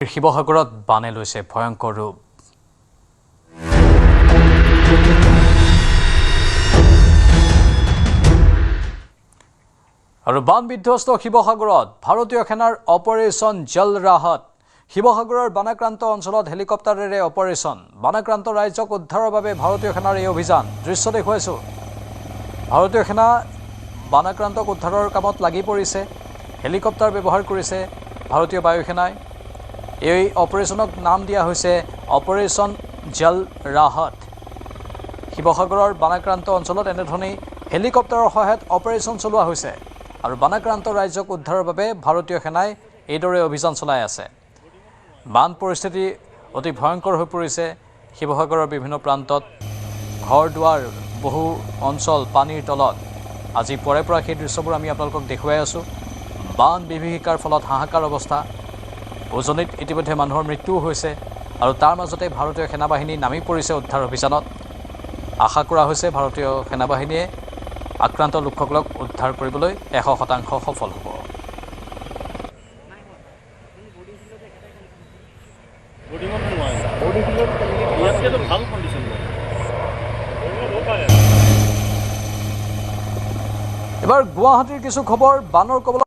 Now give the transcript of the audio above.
শিৱসাগৰত বানে লৈছে ভয়ংকৰ ৰূপ। আৰু বান বিধ্বস্ত শিৱসাগৰত ভাৰতীয় সেনাৰ অপাৰেশ্যন জল ৰাহত। শিৱসাগৰৰ বানাক্ৰান্ত অঞ্চলত হেলিকপ্টাৰেৰে অপাৰেশ্যন। বানাক্ৰান্ত ৰাজ্যক উদ্ধাৰৰ বাবে ভাৰতীয় সেনাৰ এই অভিযান। দৃশ্য দেখুৱাইছো। ভাৰতীয় সেনা বানাক্ৰান্তক উদ্ধাৰৰ কামত লাগি পৰিছে। হেলিকপ্টাৰ ব্যৱহাৰ কৰিছে ভাৰতীয় বায়ু সেনাই। এই অপাৰেশ্যনক নাম দিয়া হৈছে অপাৰেশ্যন জল ৰাহত। শিৱসাগৰৰ বানাক্ৰান্ত অঞ্চলত এনেধৰণেই হেলিকপ্টাৰৰ সহায়ত অপাৰেশ্যন চলোৱা হৈছে আৰু বানাক্ৰান্ত ৰাজ্যক উদ্ধাৰৰ বাবে ভাৰতীয় সেনাই এইদৰে অভিযান চলাই আছে। বান পৰিস্থিতি অতি ভয়ংকৰ হৈ পৰিছে শিৱসাগৰৰ বিভিন্ন প্ৰান্তত। ঘৰ দুৱাৰ বহু অঞ্চল পানীৰ তলত। আজি পৰে পৰা সেই দৃশ্যবোৰ আমি আপোনালোকক দেখুৱাই আছোঁ। বান বিভীষিকাৰ ফলত হাহাকাৰ অৱস্থা। উজনিত ইতিমধ্যে মানুহৰ মৃত্যুও হৈছে আৰু তাৰ মাজতে ভাৰতীয় সেনাবাহিনী নামি পৰিছে উদ্ধাৰ অভিযানত। আশা কৰা হৈছে ভাৰতীয় সেনাবাহিনীয়ে আক্ৰান্ত লোকসকলক উদ্ধাৰ কৰিবলৈ 100% সফল হ'ব। এবাৰ গুৱাহাটীৰ কিছু খবৰ। বানৰ কবলত